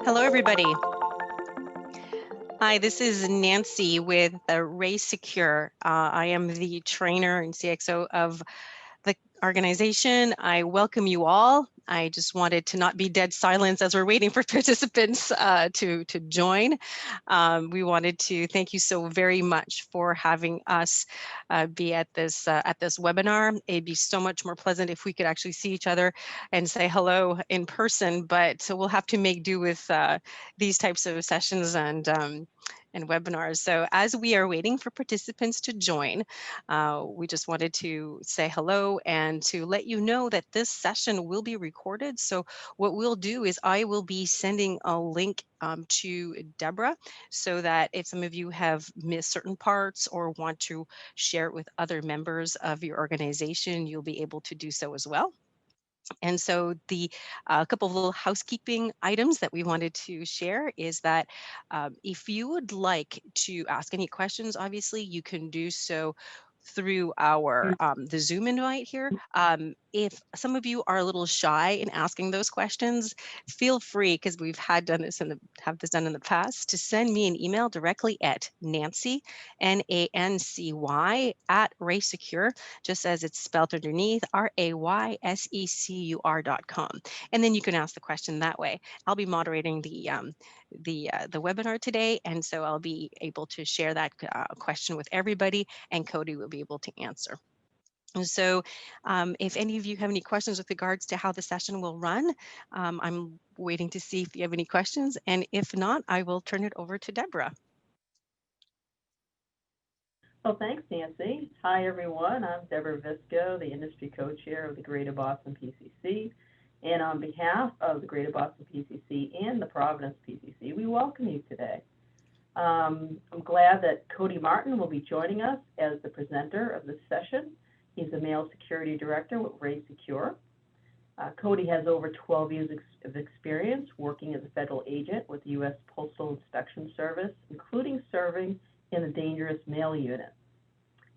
Hello, everybody. Hi, this is Nancy with Ray Secure. I am the trainer and CXO of the organization. I welcome you all. I just wanted to not be dead silence as we're waiting for participants to join. We wanted to thank you so very much for having us be at this webinar. It'd be so much more pleasant if we could actually see each other and say hello in person, but we'll have to make do with these types of sessions and webinars. So as we are waiting for participants to join, we just wanted to say hello and to let you know that this session will be recorded. So what we'll do is I will be sending a link to Deborah so that if some of you have missed certain parts or want to share it with other members of your organization, you'll be able to do so as well. And so the couple of little housekeeping items that we wanted to share is that if you would like to ask any questions, obviously you can do so through our the Zoom invite here. If some of you are a little shy in asking those questions, feel free, because we've have this done in the past, to send me an email directly at Nancy, Nancy at RaySecure, just as it's spelled underneath, RAYSECUR.com. And then you can ask the question that way. I'll be moderating the webinar today, and so I'll be able to share that question with everybody, and Cody will be able to answer. And so if any of you have any questions with regards to how the session will run, I'm waiting to see if you have any questions, and if not, I will turn it over to Deborah. Well, thanks, Nancy. Hi, everyone. I'm Deborah Visco, the industry co-chair of the Greater Boston PCC. And on behalf of the Greater Boston PCC and the Providence PCC, we welcome you today. I'm glad that Cody Martin will be joining us as the presenter of this session. He's the Mail Security Director with Ray Secure. Cody has over 12 years of experience working as a federal agent with the U.S. Postal Inspection Service, including serving in the dangerous mail unit.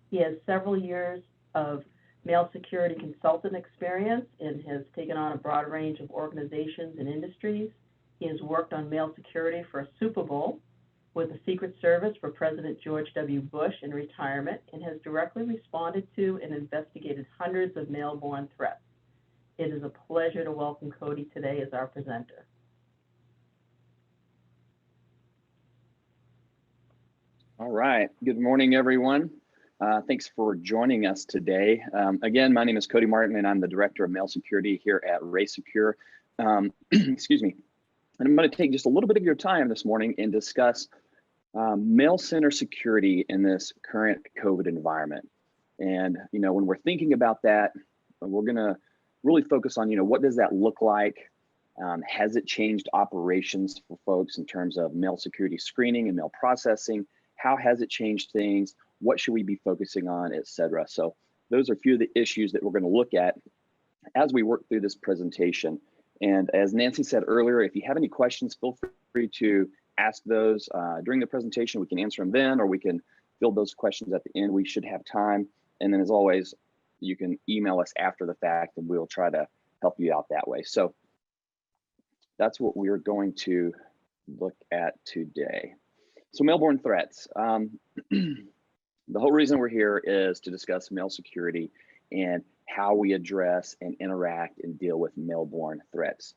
He has several years of mail security consultant experience and has taken on a broad range of organizations and industries. He has worked on mail security for a Super Bowl with the Secret Service for President George W. Bush in retirement, and has directly responded to and investigated hundreds of mail-borne threats. It is a pleasure to welcome Cody today as our presenter. All right. Good morning, everyone. Thanks for joining us today. Again, my name is Cody Martin, and I'm the Director of Mail Security here at Ray Secure. Excuse me. And I'm going to take just a little bit of your time this morning and discuss mail center security in this current COVID environment. And, when we're thinking about that, we're going to really focus on, what does that look like? Has it changed operations for folks in terms of mail security screening and mail processing? How has it changed things? What should we be focusing on, et cetera? So those are a few of the issues that we're going to look at as we work through this presentation. And as Nancy said earlier, if you have any questions, feel free to ask those during the presentation. We can answer them then, or we can field those questions at the end. We should have time. And then as always, you can email us after the fact and we'll try to help you out that way. So that's what we're going to look at today. So mail-borne threats. The whole reason we're here is to discuss mail security and how we address and interact and deal with mail-borne threats.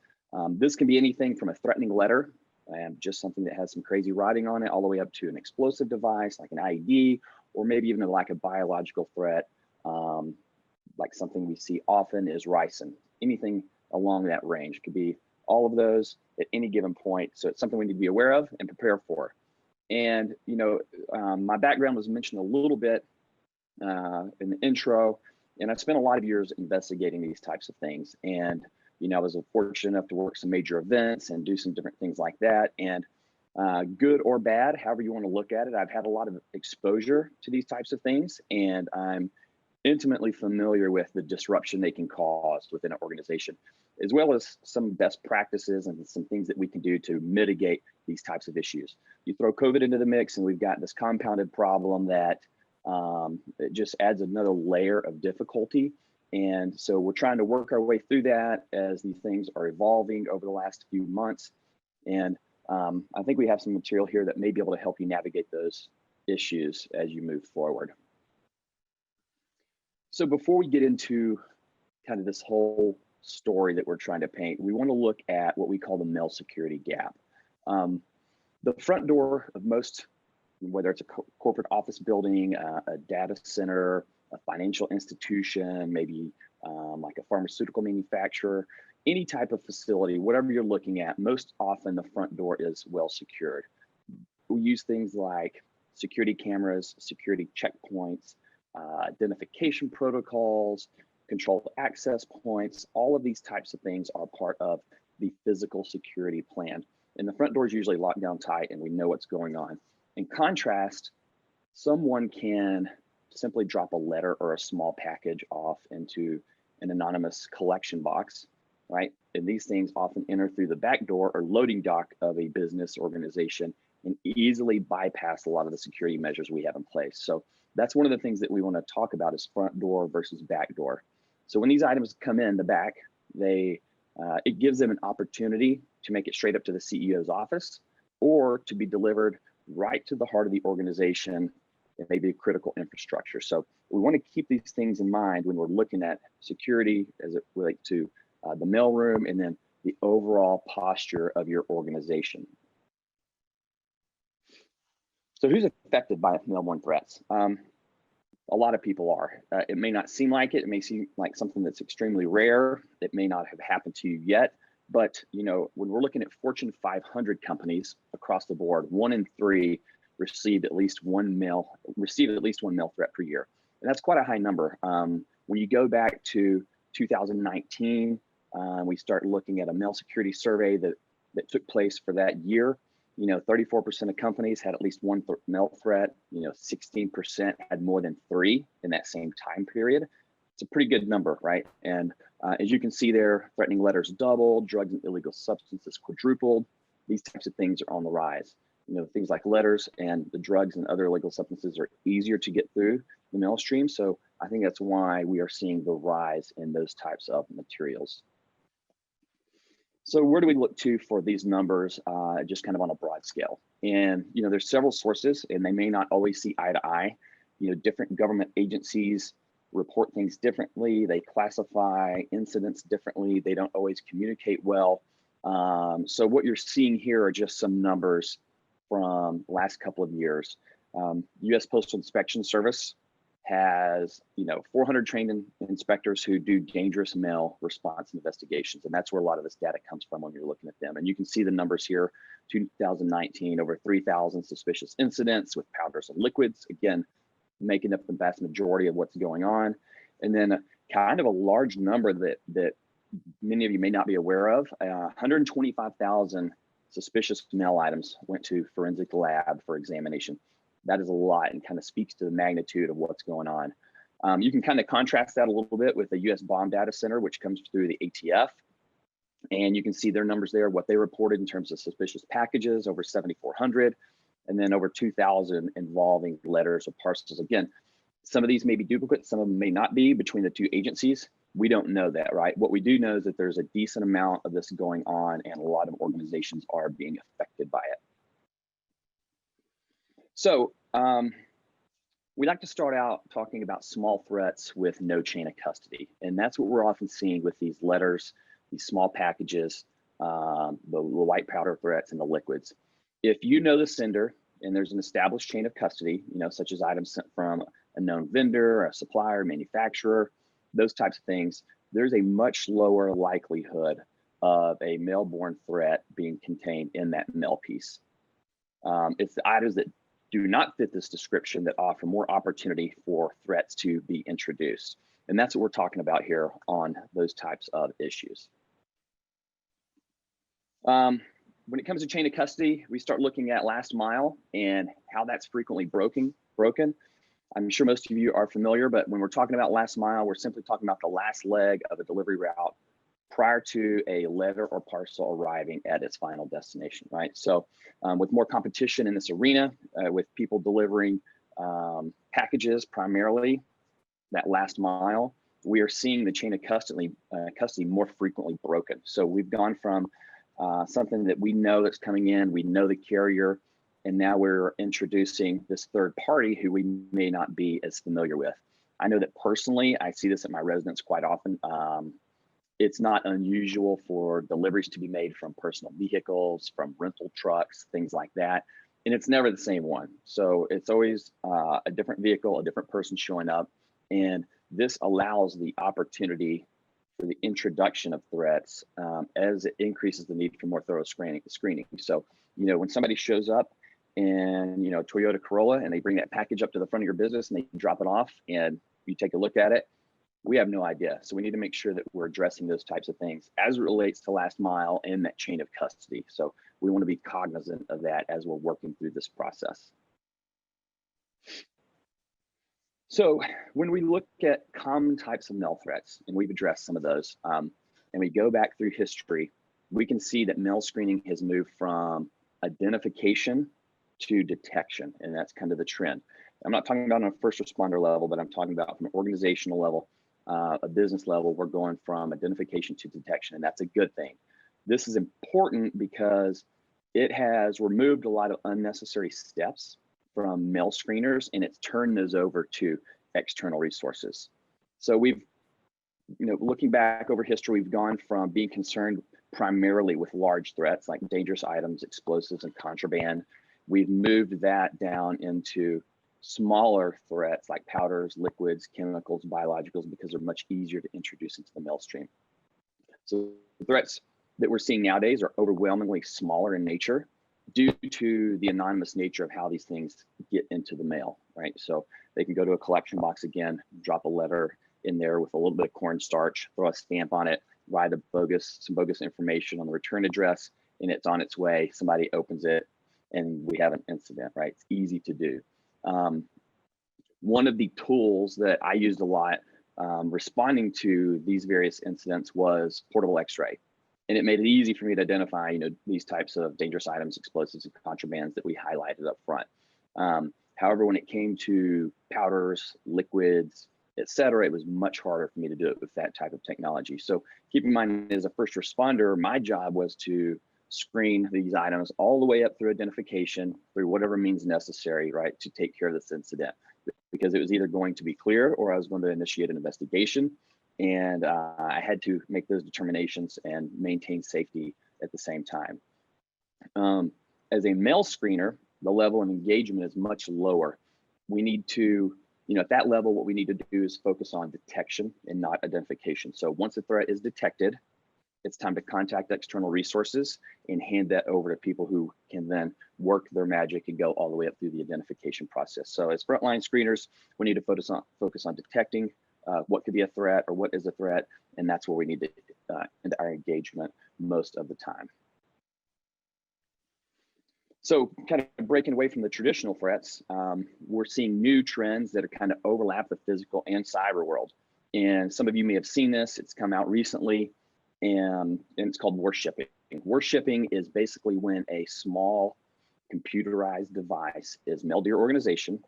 This can be anything from a threatening letter, and just something that has some crazy writing on it, all the way up to an explosive device like an IED, or maybe even like a biological threat, like something we see often is ricin. Anything along that range could be all of those at any given point. So it's something we need to be aware of and prepare for. And, my background was mentioned a little bit in the intro, and I've spent a lot of years investigating these types of things. And, I was fortunate enough to work some major events and do some different things like that. And good or bad, however you want to look at it, I've had a lot of exposure to these types of things, and I'm intimately familiar with the disruption they can cause within an organization, as well as some best practices and some things that we can do to mitigate these types of issues. You throw COVID into the mix and we've got this compounded problem that it just adds another layer of difficulty. And so we're trying to work our way through that as these things are evolving over the last few months. And I think we have some material here that may be able to help you navigate those issues as you move forward. So before we get into kind of this whole story that we're trying to paint, we want to look at what we call the mail security gap. The front door of most, whether it's a corporate office building, a data center, a financial institution, maybe like a pharmaceutical manufacturer, any type of facility, whatever you're looking at, most often the front door is well secured. We use things like security cameras, security checkpoints, identification protocols, controlled access points. All of these types of things are part of the physical security plan. And the front door is usually locked down tight and we know what's going on. In contrast, someone can simply drop a letter or a small package off into an anonymous collection box, right? And these things often enter through the back door or loading dock of a business organization and easily bypass a lot of the security measures we have in place. So that's one of the things that we want to talk about is front door versus back door. So when these items come in the back, it gives them an opportunity to make it straight up to the CEO's office or to be delivered right to the heart of the organization and maybe critical infrastructure. So we want to keep these things in mind when we're looking at security as it relates to the mailroom and then the overall posture of your organization. So who's affected by mail-borne threats? A lot of people are. It may not seem like it. It may seem like something that's extremely rare. It may not have happened to you yet. But when we're looking at Fortune 500 companies across the board, 1 in 3 receive at least one mail threat per year, and that's quite a high number. When you go back to 2019, we start looking at a mail security survey that took place for that year. 34% of companies had at least one mail threat. 16% had more than 3 in that same time period. It's a pretty good number, right? And as you can see there, threatening letters doubled, drugs and illegal substances quadrupled. These types of things are on the rise. Things like letters and the drugs and other illegal substances are easier to get through the mail stream. So I think that's why we are seeing the rise in those types of materials. So where do we look to for these numbers, just kind of on a broad scale? And, there's several sources and they may not always see eye to eye. Different government agencies report things differently. They classify incidents differently. They don't always communicate well. So what you're seeing here are just some numbers from the last couple of years. U.S. Postal Inspection Service has 400 trained inspectors who do dangerous mail response investigations, and that's where a lot of this data comes from when you're looking at them. And you can see the numbers here. 2019, over 3,000 suspicious incidents with powders and liquids, again making up the vast majority of what's going on. And then kind of a large number that many of you may not be aware of, 125,000 suspicious mail items went to forensic lab for examination. That is a lot and kind of speaks to the magnitude of what's going on. You can kind of contrast that a little bit with the U.S. Bomb Data Center, which comes through the ATF. And you can see their numbers there, what they reported in terms of suspicious packages, over 7,400, and then over 2,000 involving letters or parcels. Again, some of these may be duplicates, some of them may not be between the two agencies. We don't know that, right? What we do know is that there's a decent amount of this going on and a lot of organizations are being affected by it. So we like to start out talking about small threats with no chain of custody. And that's what we're often seeing with these letters, these small packages, the white powder threats and the liquids. If you know the sender and there's an established chain of custody, such as items sent from a known vendor, a supplier, manufacturer, those types of things, there's a much lower likelihood of a mail-borne threat being contained in that mail piece. It's the items that do not fit this description that offer more opportunity for threats to be introduced. And that's what we're talking about here on those types of issues. When it comes to chain of custody, we start looking at last mile and how that's frequently broken. I'm sure most of you are familiar, but when we're talking about last mile, we're simply talking about the last leg of a delivery route prior to a letter or parcel arriving at its final destination, right? So with more competition in this arena, with people delivering packages primarily, that last mile, we are seeing the chain of custody more frequently broken. So we've gone from something that we know that's coming in, we know the carrier, and now we're introducing this third party who we may not be as familiar with. I know that personally, I see this at my residence quite often. It's not unusual for deliveries to be made from personal vehicles, from rental trucks, things like that. And it's never the same one. So it's always a different vehicle, a different person showing up. And this allows the opportunity for the introduction of threats as it increases the need for more thorough screening. So, when somebody shows up in, Toyota Corolla and they bring that package up to the front of your business and they drop it off and you take a look at it, we have no idea. So we need to make sure that we're addressing those types of things as it relates to last mile and that chain of custody. So we want to be cognizant of that as we're working through this process. So when we look at common types of mail threats, and we've addressed some of those, and we go back through history, we can see that mail screening has moved from identification to detection, and that's kind of the trend. I'm not talking about on a first responder level, but I'm talking about from an organizational level, a business level. We're going from identification to detection, and that's a good thing. This is important because it has removed a lot of unnecessary steps from mail screeners, and it's turned those over to external resources. So we've, looking back over history, we've gone from being concerned primarily with large threats like dangerous items, explosives, and contraband. We've moved that down into smaller threats like powders, liquids, chemicals, biologicals, because they're much easier to introduce into the mail stream. So the threats that we're seeing nowadays are overwhelmingly smaller in nature due to the anonymous nature of how these things get into the mail, right? So they can go to a collection box again, drop a letter in there with a little bit of cornstarch, throw a stamp on it, write some bogus information on the return address, and it's on its way. Somebody opens it and we have an incident, right? It's easy to do. One of the tools that I used a lot responding to these various incidents was portable X-ray. And it made it easy for me to identify, these types of dangerous items, explosives, and contrabands that we highlighted up front. However, when it came to powders, liquids, et cetera, it was much harder for me to do it with that type of technology. So keep in mind, as a first responder, my job was to screen these items all the way up through identification, through whatever means necessary, right, to take care of this incident, because it was either going to be clear or I was going to initiate an investigation. And I had to make those determinations and maintain safety at the same time. As a mail screener, the level of engagement is much lower. We need to, at that level, what we need to do is focus on detection and not identification. So once a threat is detected, it's time to contact external resources and hand that over to people who can then work their magic and go all the way up through the identification process. So as frontline screeners, we need to focus on detecting what could be a threat or what is a threat, and that's where we need to end our engagement most of the time. So kind of breaking away from the traditional threats, we're seeing new trends that are kind of overlap the physical and cyber world. And some of you may have seen this. It's come out recently, and it's called worshipping. Worshipping is basically when a small computerized device is mailed to your organization,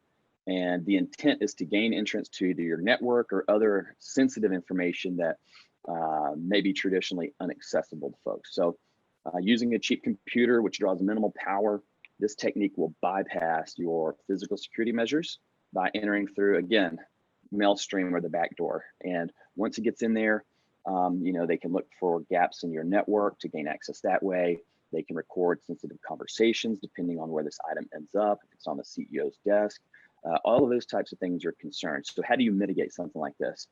and the intent is to gain entrance to either your network or other sensitive information that may be traditionally inaccessible to folks. So using a cheap computer, which draws minimal power, this technique will bypass your physical security measures by entering through, again, mail stream or the back door. And once it gets in there, they can look for gaps in your network to gain access that way. They can record sensitive conversations depending on where this item ends up, if it's on the CEO's desk. All of those types of things are concerns. So how do you mitigate something like this?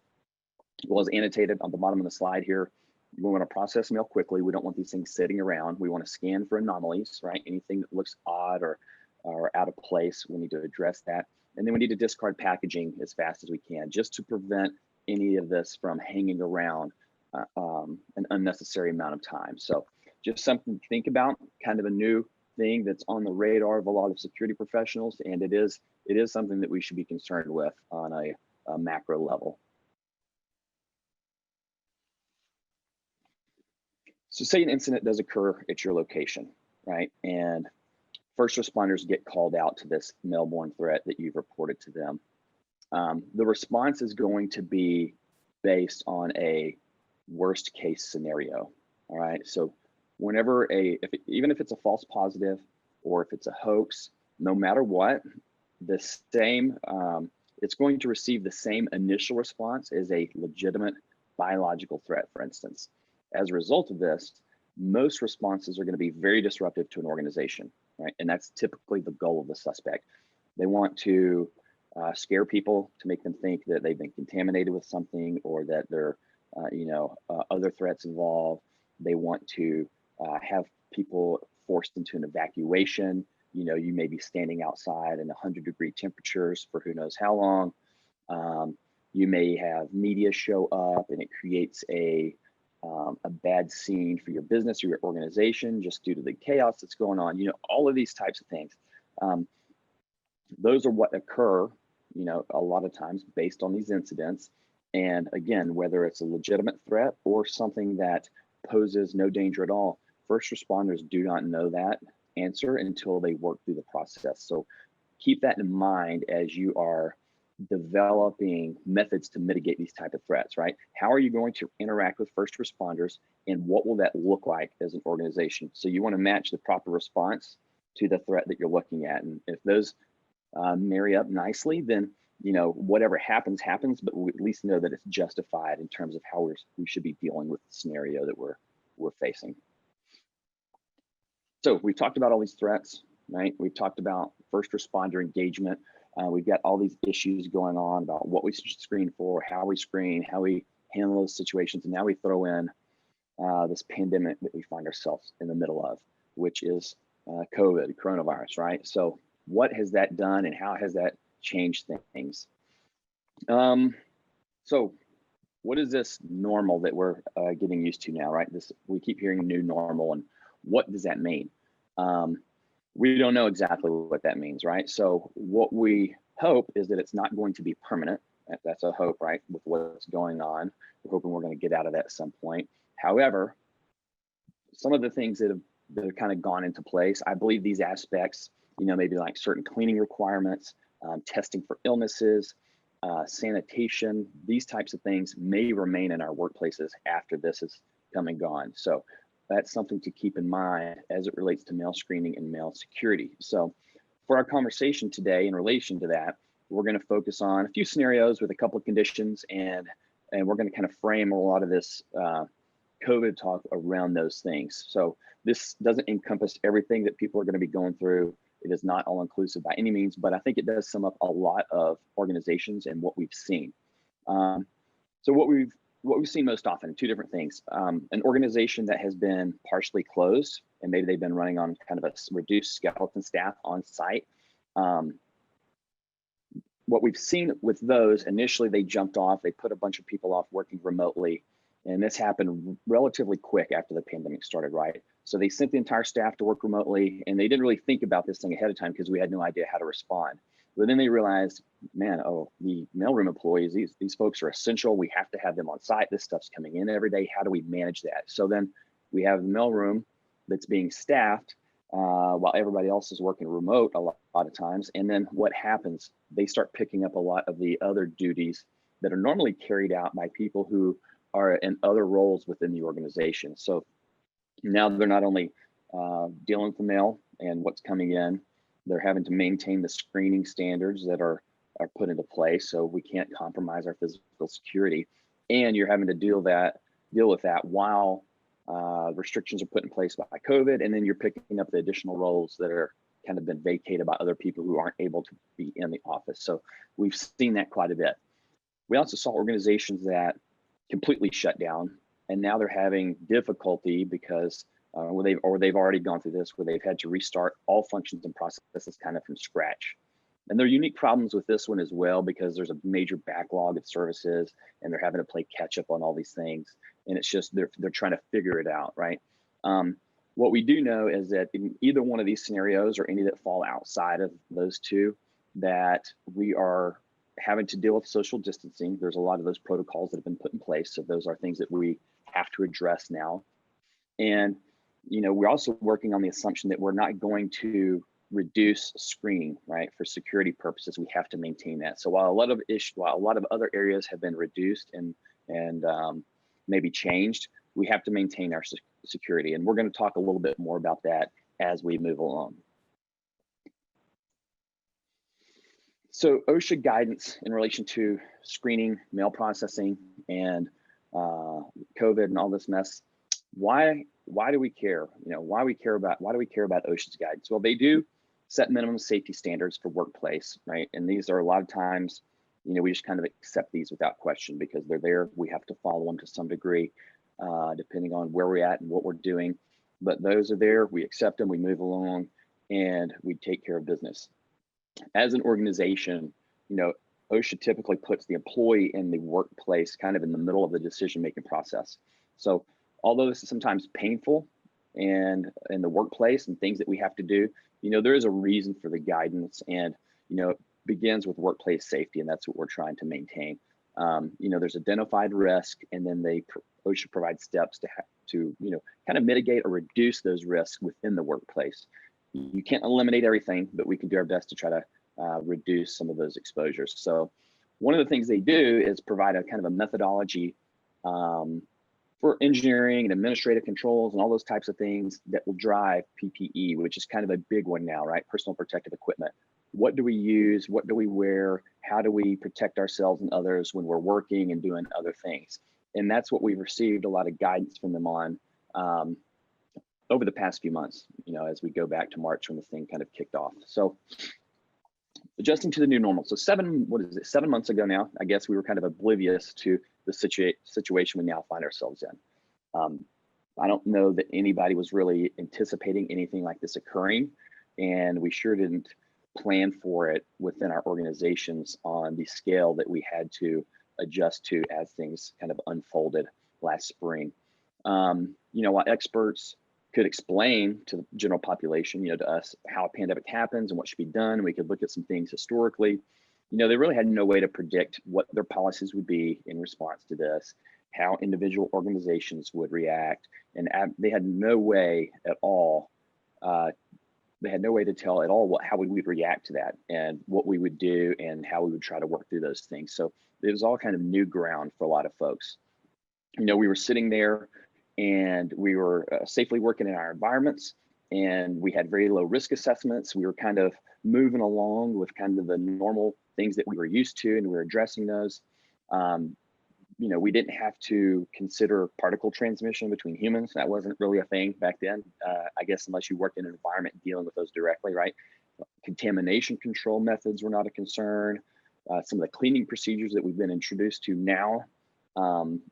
Well, as annotated on the bottom of the slide here, we want to process mail quickly. We don't want these things sitting around. We want to scan for anomalies, right? Anything that looks odd or out of place, we need to address that. And then we need to discard packaging as fast as we can, just to prevent any of this from hanging around an unnecessary amount of time. So just something to think about, kind of a new thing that's on the radar of a lot of security professionals, and it is something that we should be concerned with on a macro level. So say an incident does occur at your location, right? And first responders get called out to this mail-borne threat that you've reported to them. The response is going to be based on a worst case scenario, all right? So whenever even if it's a false positive or if it's a hoax, no matter what, the same, it's going to receive the same initial response as a legitimate biological threat, for instance. As a result of this, most responses are going to be very disruptive to an organization, right? And that's typically the goal of the suspect. They want to scare people to make them think that they've been contaminated with something or that there are other threats involved. They want to have people forced into an evacuation. You may be standing outside in 100-degree temperatures for who knows how long. You may have media show up and it creates a bad scene for your business or your organization just due to the chaos that's going on. All of these types of things. Those are what occur, a lot of times based on these incidents. And again, whether it's a legitimate threat or something that poses no danger at all, first responders do not know that answer until they work through the process. So keep that in mind as you are developing methods to mitigate these type of threats, right? How are you going to interact with first responders and what will that look like as an organization? So you want to match the proper response to the threat that you're looking at. And if those marry up nicely, then whatever happens, but we at least know that it's justified in terms of how we should be dealing with the scenario that we're facing. So we've talked about all these threats, right? We've talked about first responder engagement. We've got all these issues going on about what we should screen for, how we screen, how we handle those situations. And now we throw in this pandemic that we find ourselves in the middle of, which is coronavirus, right? So what has that done and how has that changed things? So what is this normal that we're getting used to now, right? We keep hearing new normal, and what does that mean? We don't know exactly what that means, right? So what we hope is that it's not going to be permanent. That's a hope, right? With what's going on, we're hoping we're going to get out of that at some point. However, some of the things that have kind of gone into place, I believe these aspects, maybe like certain cleaning requirements, testing for illnesses, sanitation, these types of things may remain in our workplaces after this is come and gone. So that's something to keep in mind as it relates to mail screening and mail security. So for our conversation today in relation to that, we're going to focus on a few scenarios with a couple of conditions, and we're going to kind of frame a lot of this COVID talk around those things. So this doesn't encompass everything that people are going to be going through. It is not all inclusive by any means, but I think it does sum up a lot of organizations and what we've seen. So what we've seen most often, two different things. An organization that has been partially closed, and maybe they've been running on kind of a reduced skeleton staff on site. What we've seen with those, initially they jumped off, they put a bunch of people off working remotely, and this happened relatively quick after the pandemic started, right? So they sent the entire staff to work remotely, and they didn't really think about this thing ahead of time because we had no idea how to respond. But then they realized, man, the mailroom employees, these folks are essential. We have to have them on site. This stuff's coming in every day. How do we manage that? So then we have the mailroom that's being staffed while everybody else is working remote a lot of times. And then what happens? They start picking up a lot of the other duties that are normally carried out by people who are in other roles within the organization. So now they're not only dealing with the mail and what's coming in, they're having to maintain the screening standards that are put into place, so we can't compromise our physical security. And you're having to deal with that while restrictions are put in place by COVID, and then you're picking up the additional roles that are kind of been vacated by other people who aren't able to be in the office. So we've seen that quite a bit. We also saw organizations that completely shut down, and now they're having difficulty because they've already gone through this, where they've had to restart all functions and processes kind of from scratch. And there are unique problems with this one as well, because there's a major backlog of services and they're having to play catch up on all these things. And it's just, they're trying to figure it out, right? What we do know is that in either one of these scenarios, or any that fall outside of those two, that we are having to deal with social distancing. There's a lot of those protocols that have been put in place. So those are things that we have to address now. And we're also working on the assumption that we're not going to reduce screening, right? For security purposes, we have to maintain that. So while a lot of other areas have been reduced and maybe changed, we have to maintain security. And we're going to talk a little bit more about that as we move along. So OSHA guidance in relation to screening, mail processing, and COVID and all this mess. Why do we care? Why do we care about OSHA's guidance? Well, they do set minimum safety standards for workplace, right? And these are a lot of times, we just kind of accept these without question because they're there. We have to follow them to some degree, depending on where we're at and what we're doing. But those are there, we accept them, we move along, and we take care of business. As an organization, OSHA typically puts the employee in the workplace kind of in the middle of the decision-making process. So although this is sometimes painful and in the workplace and things that we have to do, there is a reason for the guidance, and, it begins with workplace safety, and that's what we're trying to maintain. There's identified risk, and then OSHA provides steps to kind of mitigate or reduce those risks within the workplace. You can't eliminate everything, but we can do our best to try to reduce some of those exposures. So one of the things they do is provide a kind of a methodology for engineering and administrative controls and all those types of things that will drive PPE, which is kind of a big one now, right? Personal protective equipment. What do we use? What do we wear? How do we protect ourselves and others when we're working and doing other things? And that's what we've received a lot of guidance from them on over the past few months, as we go back to March when this thing kind of kicked off. So adjusting to the new normal. So 7 months ago now, I guess we were kind of oblivious to the situation we now find ourselves in. I don't know that anybody was really anticipating anything like this occurring, and we sure didn't plan for it within our organizations on the scale that we had to adjust to as things kind of unfolded last spring. While experts could explain to the general population, to us, how a pandemic happens and what should be done, we could look at some things historically. They really had no way to predict what their policies would be in response to this, how individual organizations would react, and they had no way at all. They had no way to tell at all how we would react to that and what we would do and how we would try to work through those things. So it was all kind of new ground for a lot of folks. We were sitting there and we were safely working in our environments, and we had very low risk assessments. We were kind of moving along with kind of the normal things that we were used to, and we were addressing those. We didn't have to consider particle transmission between humans. That wasn't really a thing back then, I guess, unless you worked in an environment dealing with those directly, right? Contamination control methods were not a concern. Some of the cleaning procedures that we've been introduced to now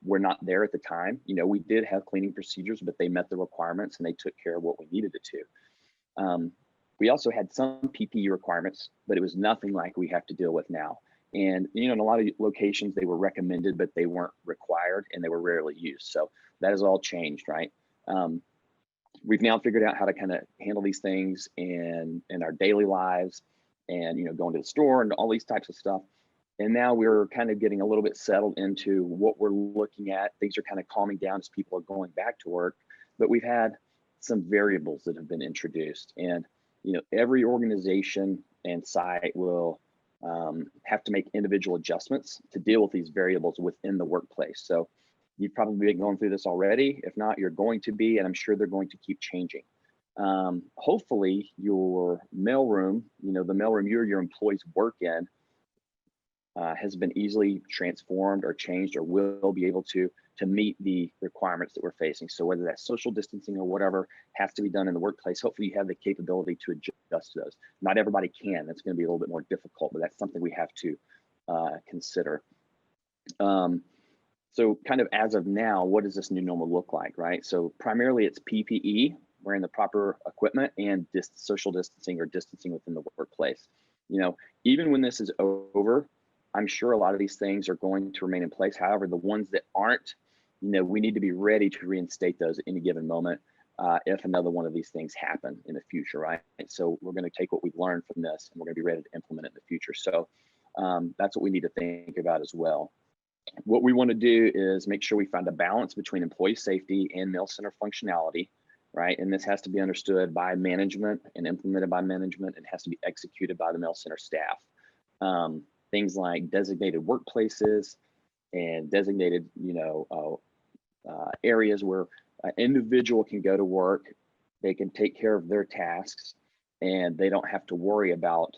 were not there at the time. We did have cleaning procedures, but they met the requirements and they took care of what we needed it to. We also had some PPE requirements, but it was nothing like we have to deal with now. And, in a lot of locations, they were recommended, but they weren't required and they were rarely used. So that has all changed, right? We've now figured out how to kind of handle these things in our daily lives and, going to the store and all these types of stuff. And now we're kind of getting a little bit settled into what we're looking at. Things are kind of calming down as people are going back to work, but we've had some variables that have been introduced. And, every organization and site will have to make individual adjustments to deal with these variables within the workplace. So you've probably been going through this already. If not, you're going to be, and I'm sure they're going to keep changing. Hopefully your mailroom, the mailroom you or your employees work in, has been easily transformed or changed or will be able to meet the requirements that we're facing. So whether that's social distancing or whatever has to be done in the workplace, hopefully you have the capability to adjust to those. Not everybody can. That's going to be a little bit more difficult, but that's something we have to consider. So kind of as of now, what does this new normal look like, right? So primarily it's PPE, wearing the proper equipment, and social distancing or distancing within the workplace. Even when this is over, I'm sure a lot of these things are going to remain in place. However, the ones that aren't, we need to be ready to reinstate those at any given moment if another one of these things happen in the future, right? And so we're going to take what we've learned from this and we're going to be ready to implement it in the future. So that's what we need to think about as well. What we want to do is make sure we find a balance between employee safety and mail center functionality, right? And this has to be understood by management and implemented by management. It has to be executed by the mail center staff. Things like designated workplaces and designated, areas where an individual can go to work, they can take care of their tasks, and they don't have to worry about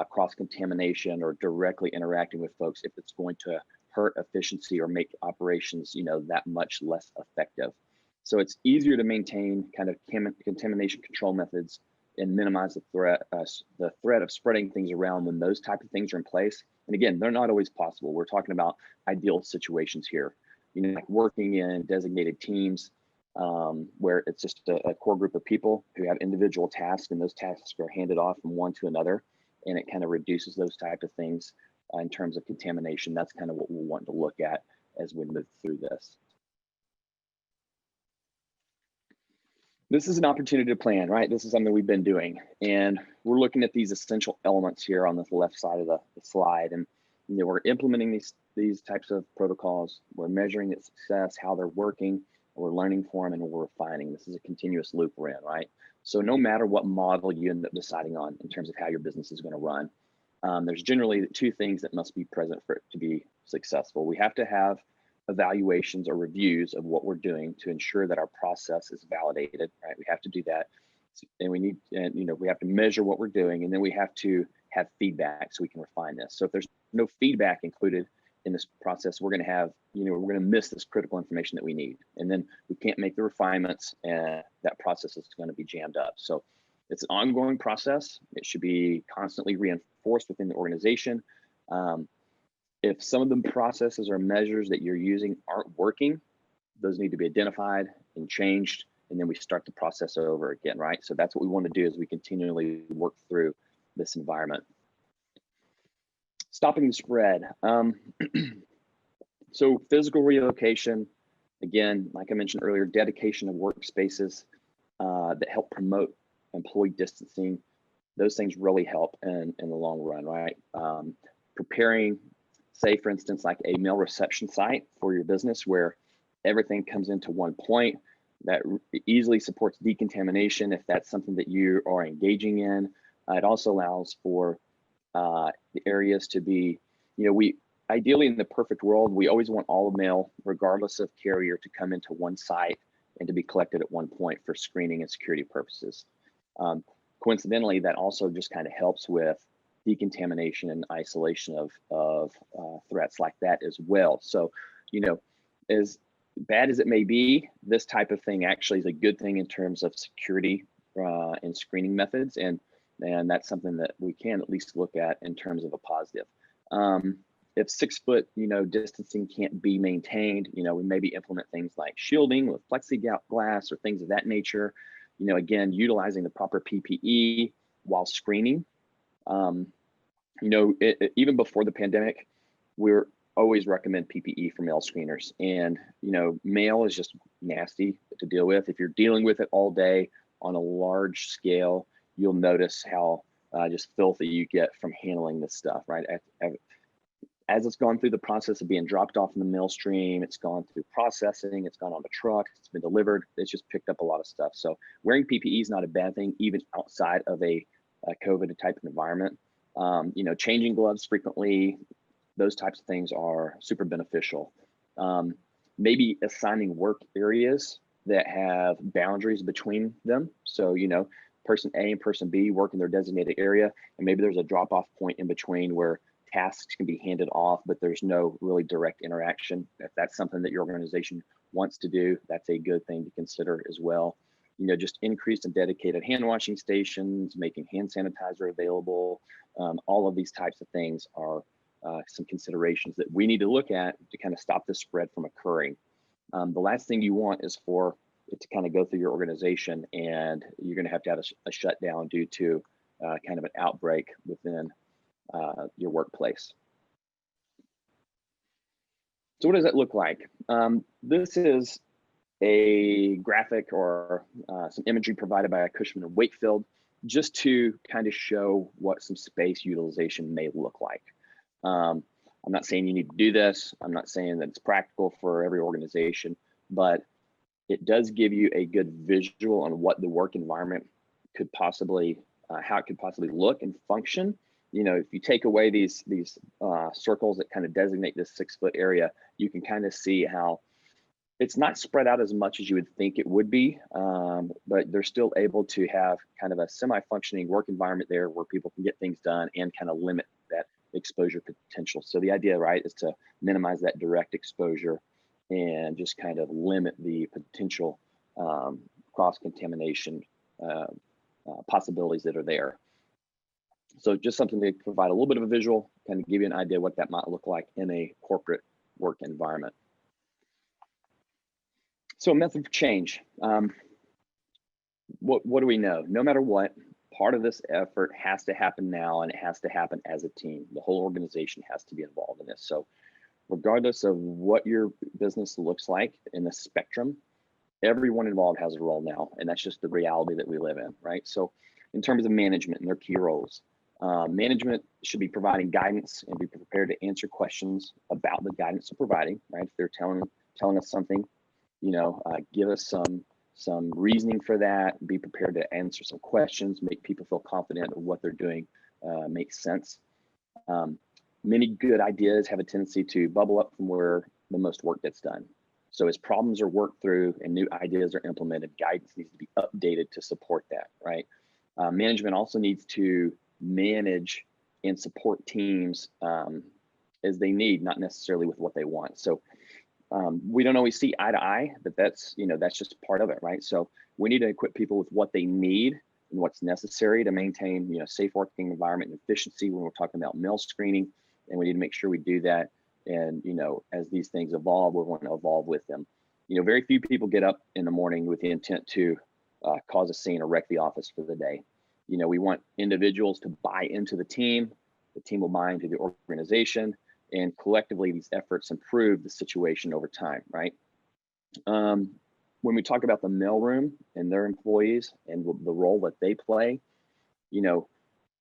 cross-contamination or directly interacting with folks if it's going to hurt efficiency or make operations, that much less effective. So it's easier to maintain kind of contamination control methods and minimize the threat of spreading things around when those type of things are in place. And again, they're not always possible. We're talking about ideal situations here, like working in designated teams where it's just a core group of people who have individual tasks, and those tasks are handed off from one to another, and it kind of reduces those type of things in terms of contamination. That's kind of what we'll want to look at as we move through this. This is an opportunity to plan, right? This is something we've been doing, and we're looking at these essential elements here on the left side of the slide, and we're implementing these types of protocols. We're measuring its success, how they're working, we're learning from them, and we're refining. This is a continuous loop we're in, right? So no matter what model you end up deciding on in terms of how your business is going to run, there's generally two things that must be present for it to be successful. We have to have evaluations or reviews of what we're doing to ensure that our process is validated, right? We have to do that. And we need, we have to measure what we're doing, and then we have to have feedback so we can refine this. So if there's no feedback included in this process, we're going to have, we're going to miss this critical information that we need. And then we can't make the refinements, and that process is going to be jammed up. So it's an ongoing process. It should be constantly reinforced within the organization. If some of the processes or measures that you're using aren't working, those need to be identified and changed, and then we start the process over again, right? So that's what we want to do as we continually work through this environment. Stopping the spread. So physical relocation, again, like I mentioned earlier, dedication of workspaces that help promote employee distancing. Those things really help in the long run, right? Preparing, say, for instance, like a mail reception site for your business where everything comes into one point that easily supports decontamination if that's something that you are engaging in. It also allows for the areas to be, we ideally in the perfect world, we always want all the mail, regardless of carrier, to come into one site and to be collected at one point for screening and security purposes. Coincidentally, that also just kind of helps with decontamination and isolation of threats like that as well. So, as bad as it may be, this type of thing actually is a good thing in terms of security and screening methods, and that's something that we can at least look at in terms of a positive. If 6 foot, distancing can't be maintained, we maybe implement things like shielding with plexiglass or things of that nature. Again, utilizing the proper PPE while screening. Even before the pandemic, we're always recommend PPE for mail screeners. And, mail is just nasty to deal with. If you're dealing with it all day on a large scale, you'll notice how just filthy you get from handling this stuff, right? As it's gone through the process of being dropped off in the mail stream, it's gone through processing, it's gone on the truck, it's been delivered, it's just picked up a lot of stuff. So wearing PPE is not a bad thing, even outside of a COVID type of environment. Changing gloves frequently, those types of things are super beneficial. Maybe assigning work areas that have boundaries between them. So, person A and person B work in their designated area, and maybe there's a drop-off point in between where tasks can be handed off, but there's no really direct interaction. If that's something that your organization wants to do, that's a good thing to consider as well. Just increased and dedicated hand washing stations, making hand sanitizer available. All of these types of things are some considerations that we need to look at to kind of stop the spread from occurring. The last thing you want is for it to kind of go through your organization and you're going to have a shutdown due to kind of an outbreak within your workplace. So what does that look like? This is a graphic or some imagery provided by Cushman & Wakefield, just to kind of show what some space utilization may look like. I'm not saying you need to do this. I'm not saying that it's practical for every organization, but it does give you a good visual on what the work environment could possibly, how it could possibly look and function. If you take away these circles that kind of designate this 6 foot area, you can kind of see how It's not spread out as much as you would think it would be, but they're still able to have kind of a semi-functioning work environment there where people can get things done and kind of limit that exposure potential. So the idea, right, is to minimize that direct exposure and just kind of limit the potential cross-contamination possibilities that are there. So just something to provide a little bit of a visual, kind of give you an idea what that might look like in a corporate work environment. So method of change. What do we know? No matter what, part of this effort has to happen now, and it has to happen as a team. The whole organization has to be involved in this. So regardless of what your business looks like in the spectrum, everyone involved has a role now, and that's just the reality that we live in, right? So in terms of management and their key roles, management should be providing guidance and be prepared to answer questions about the guidance they're providing, right? If they're telling us something, give us some reasoning for that, be prepared to answer some questions, make people feel confident of what they're doing makes sense. Many good ideas have a tendency to bubble up from where the most work gets done. So as problems are worked through and new ideas are implemented, guidance needs to be updated to support that, right? Management also needs to manage and support teams as they need, not necessarily with what they want. So we don't always see eye to eye, but that's just part of it, right? So we need to equip people with what they need and what's necessary to maintain, safe working environment and efficiency when we're talking about mail screening, and we need to make sure we do that. And as these things evolve, we're going to evolve with them. Very few people get up in the morning with the intent to cause a scene or wreck the office for the day. We want individuals to buy into the team will buy into the organization, and collectively these efforts improve the situation over time, right? When we talk about the mailroom and their employees and the role that they play,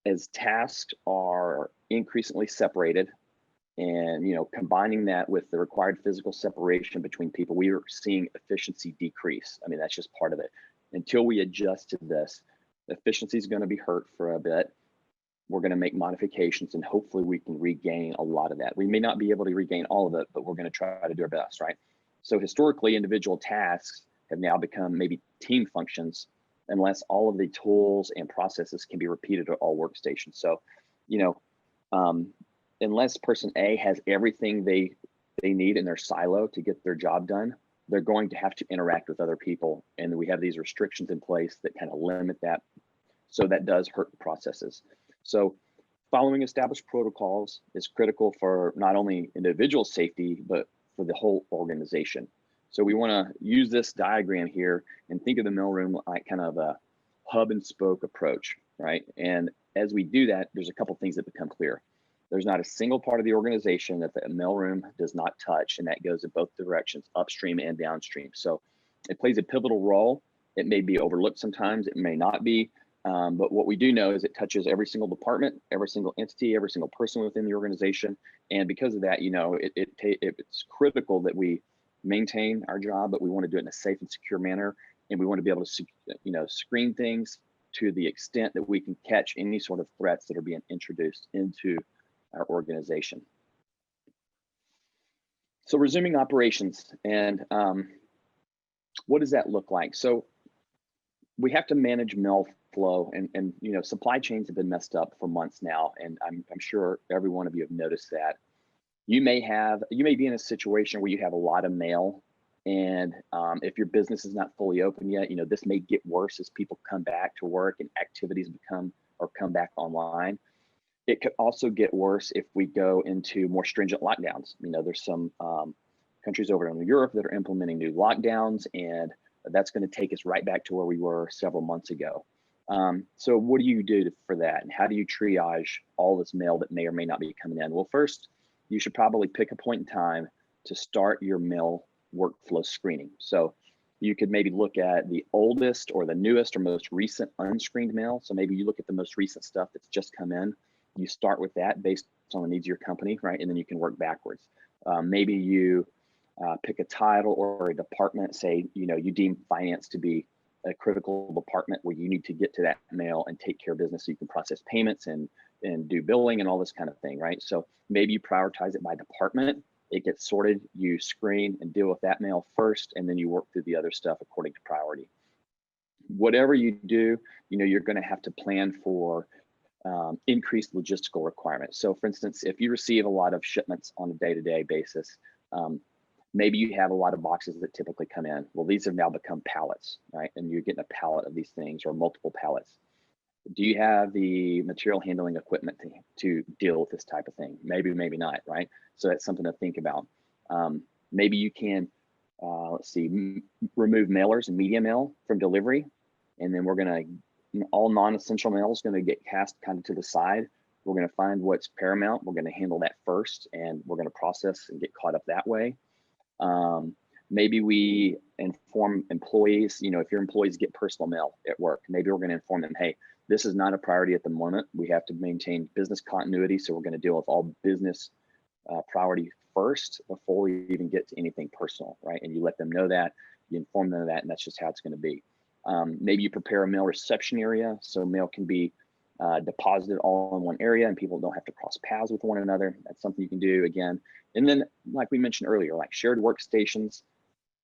as tasks are increasingly separated and combining that with the required physical separation between people, we are seeing efficiency decrease. I mean, that's just part of it. Until we adjust to this, efficiency is going to be hurt for a bit. We're going to make modifications, and hopefully we can regain a lot of that. We may not be able to regain all of it, but we're going to try to do our best, right? So historically, individual tasks have now become maybe team functions, unless all of the tools and processes can be repeated at all workstations. So, unless person A has everything they need in their silo to get their job done, they're going to have to interact with other people. And we have these restrictions in place that kind of limit that. So that does hurt the processes. So following established protocols is critical for not only individual safety, but for the whole organization. So we want to use this diagram here and think of the mailroom like kind of a hub and spoke approach, right? And as we do that, there's a couple things that become clear. There's not a single part of the organization that the mailroom does not touch, and that goes in both directions, upstream and downstream. So it plays a pivotal role. It may be overlooked sometimes, it may not be, but what we do know is it touches every single department, every single entity, every single person within the organization. And because of that, it's critical that we maintain our job, but we want to do it in a safe and secure manner. And we want to be able to, screen things to the extent that we can catch any sort of threats that are being introduced into our organization. So resuming operations, and what does that look like? So we have to manage mail flow, and supply chains have been messed up for months now, and I'm sure every one of you have noticed that. You may be in a situation where you have a lot of mail, and if your business is not fully open yet, this may get worse as people come back to work and activities come back online. It could also get worse if we go into more stringent lockdowns. There's some countries over in Europe that are implementing new lockdowns, and that's going to take us right back to where we were several months ago. So what do you do for that? And how do you triage all this mail that may or may not be coming in? Well, first, you should probably pick a point in time to start your mail workflow screening. So you could maybe look at the oldest or the newest or most recent unscreened mail. So maybe you look at the most recent stuff that's just come in. You start with that based on the needs of your company, right? And then you can work backwards. Maybe you pick a title or a department, say, you deem finance to be a critical department where you need to get to that mail and take care of business so you can process payments and do billing and all this kind of thing, right? So maybe you prioritize it by department It gets sorted, you screen and deal with that mail first, and then you work through the other stuff according to priority. Whatever you do, you're going to have to plan for increased logistical requirements. So for instance, if you receive a lot of shipments on a day-to-day basis, maybe you have a lot of boxes that typically come in. Well, these have now become pallets, right? And you're getting a pallet of these things or multiple pallets. Do you have the material handling equipment to deal with this type of thing? Maybe, maybe not, right? So that's something to think about. Maybe you can, let's see, remove mailers and media mail from delivery. And then we're gonna, all non-essential mail is gonna get cast kind of to the side. We're gonna find what's paramount. We're gonna handle that first, and we're gonna process and get caught up that way. Maybe we inform employees, if your employees get personal mail at work, maybe we're gonna inform them, hey, this is not a priority at the moment. We have to maintain business continuity, so we're gonna deal with all business priority first before we even get to anything personal, right? And you let them know that, you inform them of that, and that's just how it's gonna be. Maybe you prepare a mail reception area, so mail can be deposited all in one area and people don't have to cross paths with one another. That's something you can do again. And then, like we mentioned earlier, like shared workstations,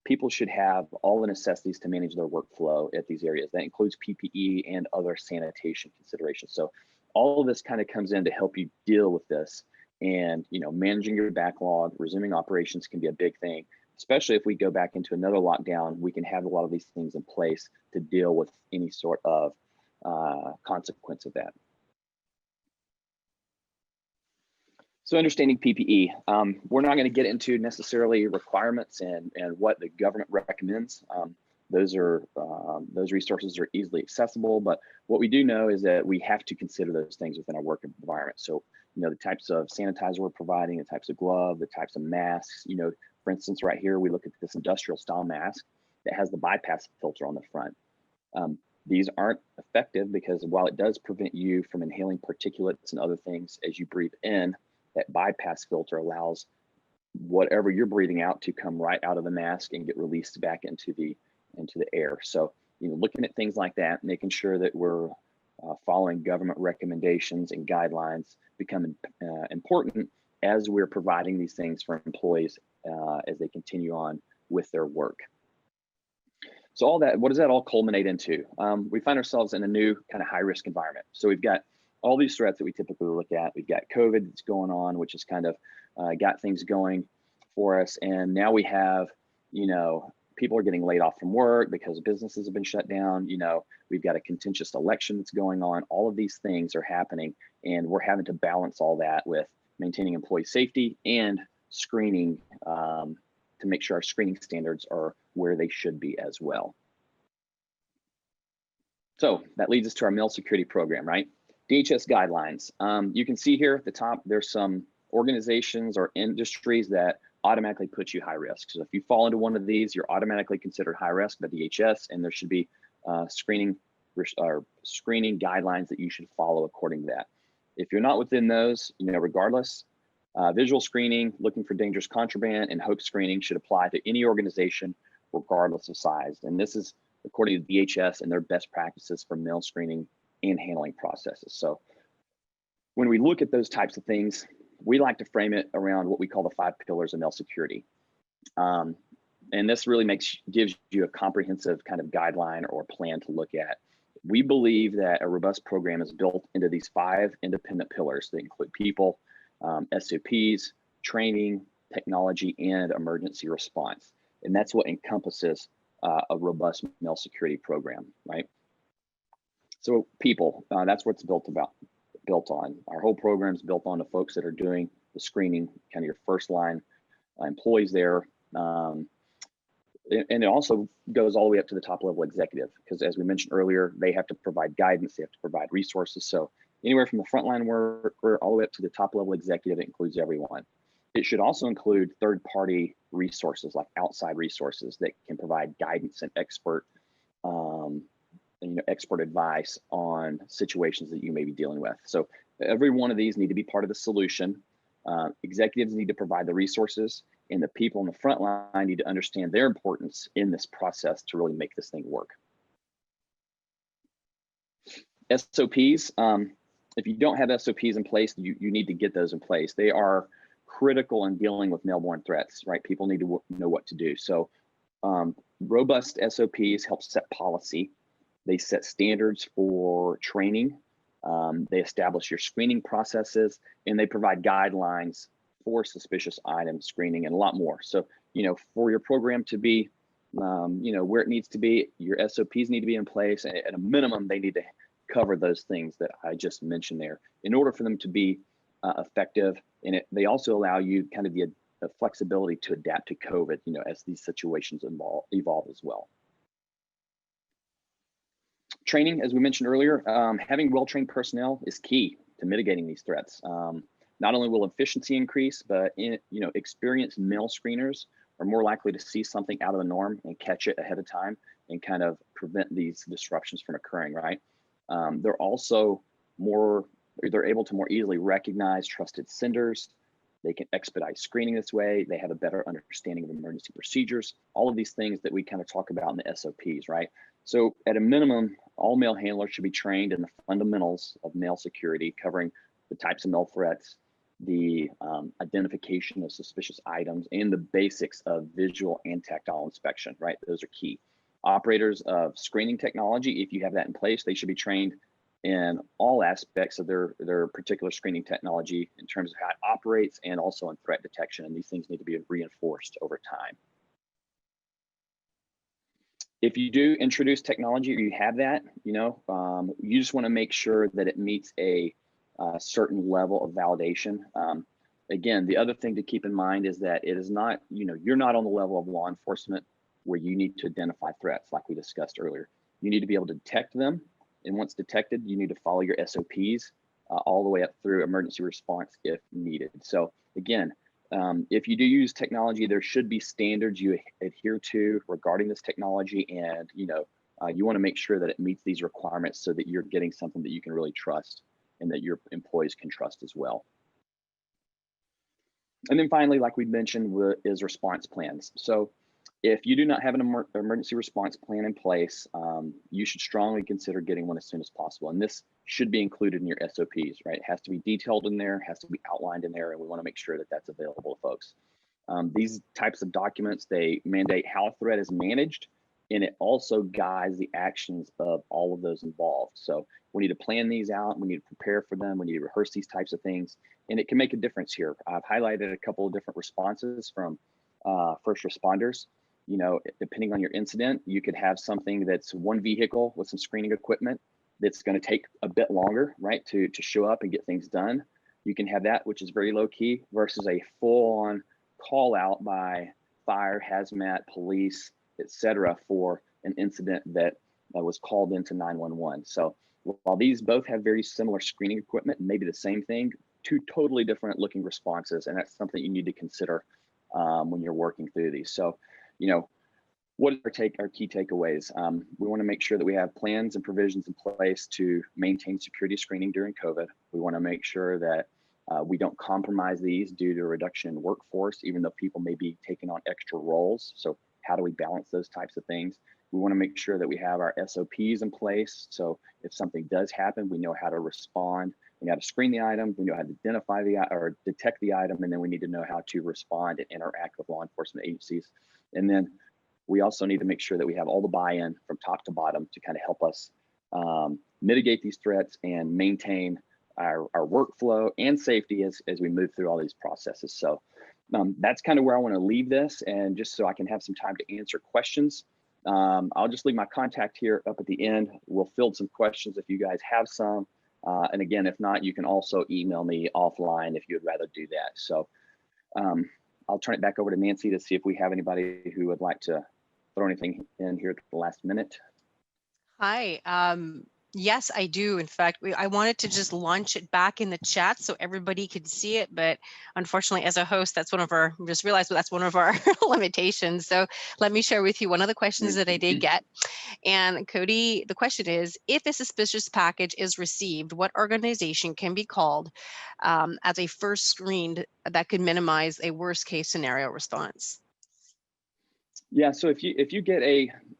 people should have all the necessities to manage their workflow at these areas. That includes PPE and other sanitation considerations. So all of this kind of comes in to help you deal with this. And managing your backlog, resuming operations can be a big thing, especially if we go back into another lockdown. We can have a lot of these things in place to deal with any sort of consequence of that. So understanding PPE, we're not going to get into necessarily requirements and what the government recommends. Those resources are easily accessible, but what we do know is that we have to consider those things within our work environment. So, the types of sanitizer we're providing, the types of glove, the types of masks, for instance, right here, we look at this industrial style mask that has the bypass filter on the front. These aren't effective because while it does prevent you from inhaling particulates and other things as you breathe in, that bypass filter allows whatever you're breathing out to come right out of the mask and get released back into the air. So, looking at things like that, making sure that we're following government recommendations and guidelines become important as we're providing these things for employees as they continue on with their work. So all that, what does that all culminate into? We find ourselves in a new kind of high risk environment. So we've got all these threats that we typically look at. We've got COVID that's going on, which has kind of got things going for us. And now we have, people are getting laid off from work because businesses have been shut down. We've got a contentious election that's going on. All of these things are happening, and we're having to balance all that with maintaining employee safety and screening to make sure our screening standards are where they should be as well. So that leads us to our mail security program, right? DSS guidelines. You can see here at the top, there's some organizations or industries that automatically put you high risk. So if you fall into one of these, you're automatically considered high risk by DHS, and there should be screening guidelines that you should follow according to that. If you're not within those, regardless, visual screening, looking for dangerous contraband, and HOPE screening should apply to any organization regardless of size. And this is according to DHS and their best practices for mail screening and handling processes. So when we look at those types of things, we like to frame it around what we call the 5 pillars of mail security. And this really gives you a comprehensive kind of guideline or plan to look at. We believe that a robust program is built into these 5 independent pillars that include people, SOPs, training, technology, and emergency response. And that's what encompasses a robust mail security program, right? So people, that's what it's built on. Our whole program is built on the folks that are doing the screening, kind of your first line employees there. And it also goes all the way up to the top level executive, because as we mentioned earlier, they have to provide guidance, they have to provide resources. So anywhere from the frontline worker all the way up to the top level executive, it includes everyone. It should also include third-party resources, like outside resources that can provide guidance and expert advice on situations that you may be dealing with. So every one of these need to be part of the solution. Executives need to provide the resources, and the people in the front line need to understand their importance in this process to really make this thing work. SOPs, if you don't have SOPs in place, you need to get those in place. They are critical in dealing with mail-borne threats, right? People need to know what to do. So robust SOPs help set policy. They set standards for training. They establish your screening processes, and they provide guidelines for suspicious item screening and a lot more. So, for your program to be, where it needs to be, your SOPs need to be in place. And at a minimum, they need to cover those things that I just mentioned there in order for them to be effective. And they also allow you kind of the flexibility to adapt to COVID, as these situations evolve as well. Training, as we mentioned earlier, having well-trained personnel is key to mitigating these threats. Not only will efficiency increase, but experienced mail screeners are more likely to see something out of the norm and catch it ahead of time and kind of prevent these disruptions from occurring, right? They're able to more easily recognize trusted senders. They can expedite screening this way. They have a better understanding of emergency procedures, all of these things that we kind of talk about in the SOPs, right? So at a minimum, all mail handlers should be trained in the fundamentals of mail security, covering the types of mail threats, the identification of suspicious items, and the basics of visual and tactile inspection, right? Those are key. Operators of screening technology, if you have that in place, they should be trained in all aspects of their particular screening technology in terms of how it operates and also in threat detection. And these things need to be reinforced over time. If you do introduce technology or you have that, you just want to make sure that it meets a certain level of validation. Again, the other thing to keep in mind is that it is not, you're not on the level of law enforcement where you need to identify threats like we discussed earlier. You need to be able to detect them. And once detected, you need to follow your SOPs all the way up through emergency response if needed. So again, if you do use technology, there should be standards you adhere to regarding this technology. And, you want to make sure that it meets these requirements so that you're getting something that you can really trust and that your employees can trust as well. And then finally, like we mentioned, is response plans. So if you do not have an emergency response plan in place, you should strongly consider getting one as soon as possible. And this should be included in your SOPs, right? It has to be detailed in there, has to be outlined in there, and we want to make sure that that's available to folks. These types of documents, they mandate how a threat is managed, and it also guides the actions of all of those involved. So we need to plan these out, we need to prepare for them, we need to rehearse these types of things, and it can make a difference here. I've highlighted a couple of different responses from first responders. Depending on your incident, you could have something that's one vehicle with some screening equipment that's going to take a bit longer, right, to show up and get things done. You can have that, which is very low key, versus a full-on call out by fire, hazmat, police, etc., for an incident that was called into 911. So while these both have very similar screening equipment, maybe the same thing, two totally different looking responses, and that's something you need to consider when you're working through these. So, what are our key takeaways? We want to make sure that we have plans and provisions in place to maintain security screening during COVID. We want to make sure that we don't compromise these due to a reduction in workforce, even though people may be taking on extra roles. So how do we balance those types of things? We want to make sure that we have our SOPs in place. So if something does happen, we know how to respond. We know how to screen the item. We know how to identify or detect the item, and then we need to know how to respond and interact with law enforcement agencies. And then we also need to make sure that we have all the buy-in from top to bottom to kind of help us mitigate these threats and maintain our workflow and safety as we move through all these processes. So that's kind of where I want to leave this, and just so I can have some time to answer questions. I'll just leave my contact here up at the end. We'll field some questions if you guys have some. And again, if not, you can also email me offline if you would rather do that. So I'll turn it back over to Nancy to see if we have anybody who would like to throw anything in here at the last minute. Hi. Yes, I do. In fact, I wanted to just launch it back in the chat so everybody could see it, but unfortunately, as a host, that's one of our, just realized that's one of our limitations. So let me share with you one of the questions that I did get. And Cody, the question is, if a suspicious package is received, what organization can be called as a first screened that could minimize a worst case scenario response? Yeah, so if you get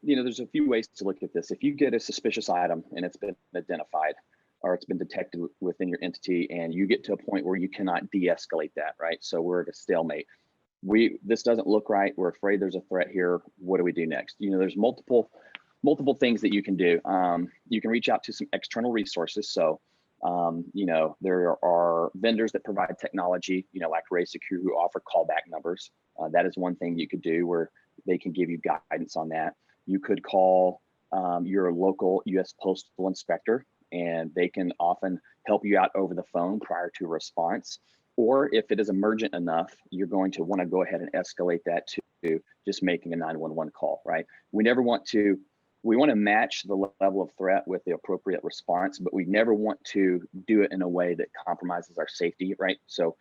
there's a few ways to look at this. If you get a suspicious item and it's been identified, or it's been detected within your entity, and you get to a point where you cannot de-escalate that, right? So we're at a stalemate. This doesn't look right. We're afraid there's a threat here. What do we do next? You know, there's multiple things that you can do. You can reach out to some external resources. So, you know, there are vendors that provide technology, you know, like RaySecure, who offer callback numbers. That is one thing you could do where they can give you guidance on that. You could call your local U.S. Postal Inspector, and they can often help you out over the phone prior to a response. Or if it is emergent enough, you're going to want to go ahead and escalate that to just making a 911 call, right? We want to match the level of threat with the appropriate response, but we never want to do it in a way that compromises our safety, right? So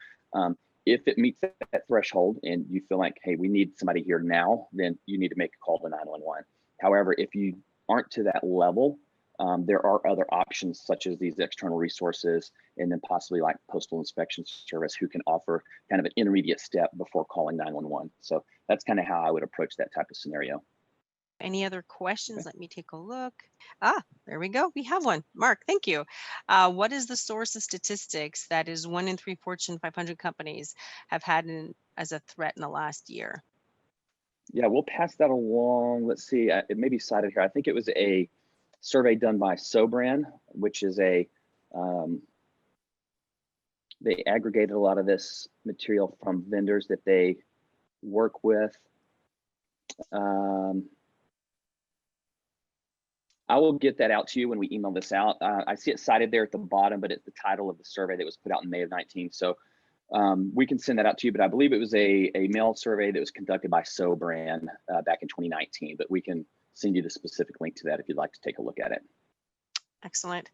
if it meets that threshold and you feel like, hey, we need somebody here now, then you need to make a call to 911. However, if you aren't to that level, there are other options such as these external resources, and then possibly like Postal Inspection Service, who can offer kind of an intermediate step before calling 911. So that's kind of how I would approach that type of scenario. Any other questions? Let me take a look. There we go. We have one. Mark, thank you. What is the source of statistics that is 1 in 3 Fortune 500 companies have had as a threat in the last year? Yeah, we'll pass that along. Let's see, it may be cited here. I think it was a survey done by Sobran, which is they aggregated a lot of this material from vendors that they work with. I will get that out to you when we email this out. I see it cited there at the bottom, but it's the title of the survey that was put out in May of 19. So we can send that out to you, but I believe it was a mail survey that was conducted by Sobran back in 2019, but we can send you the specific link to that if you'd like to take a look at it. Excellent.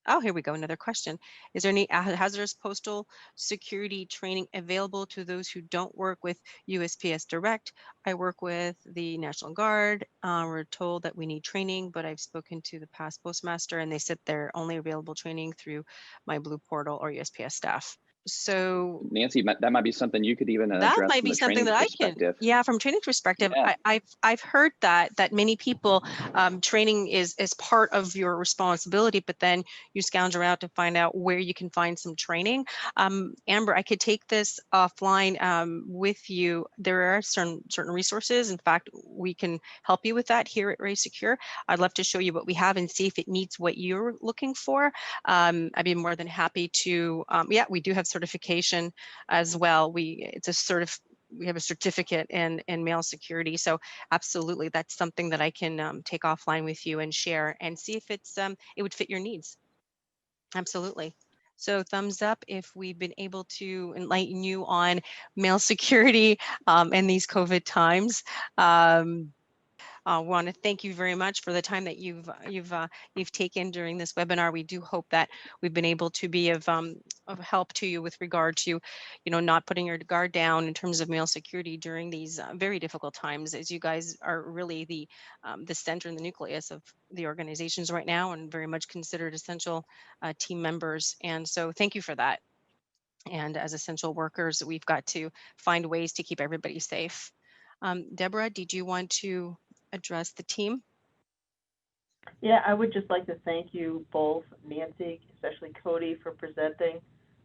Oh, here we go. Another question. Is there any hazardous postal security training available to those who don't work with USPS Direct? I work with the National Guard. We're told that we need training, but I've spoken to the past postmaster and they said they're only available training through my Blue Portal or USPS staff. So Nancy, that might be something you could even address. That might from be a something training that I can, perspective. yeah, from training perspective, Yeah. I've heard that many people, training is part of your responsibility, but then you scrounge around to find out where you can find some training. Amber, I could take this offline with you. There are certain resources. In fact, we can help you with that here at RaySecure. I'd love to show you what we have and see if it meets what you're looking for. I'd be more than happy to, yeah, we do have certification as well. We have a certificate in mail security. So absolutely, that's something that I can take offline with you and share and see if it's it would fit your needs. Absolutely. So thumbs up if we've been able to enlighten you on mail security in these COVID times. I want to thank you very much for the time that you've taken during this webinar. We do hope that we've been able to be of help to you with regard to, you know, not putting your guard down in terms of mail security during these very difficult times, as you guys are really the center and the nucleus of the organizations right now, and very much considered essential team members. And so, thank you for that. And as essential workers, we've got to find ways to keep everybody safe. Deborah, did you want to address the team? Yeah, I would just like to thank you both, Nancy, especially Cody, for presenting. It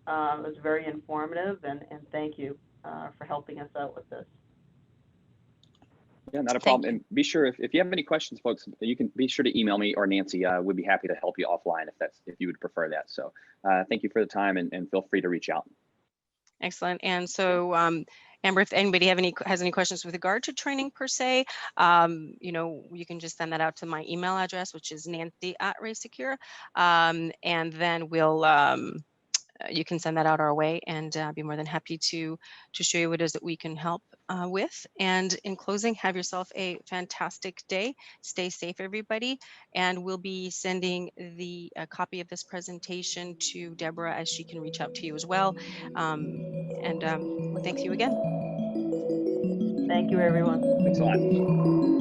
was very informative, and thank you for helping us out with this. Yeah, not a problem. And be sure, if you have any questions, folks, you can be sure to email me or Nancy. We'd be happy to help you offline if you would prefer that. So thank you for the time, and feel free to reach out. Excellent. And so, Amber, if anybody has any questions with regard to training per se, you know, you can just send that out to my email address, which is nancy@raysecure, and then you can send that out our way, and be more than happy to show you what it is that we can help with. And in closing, have yourself a fantastic day. Stay safe, everybody. And we'll be sending a copy of this presentation to Deborah, as she can reach out to you as well. Well, thank you again. Thank you, everyone. Thanks a lot.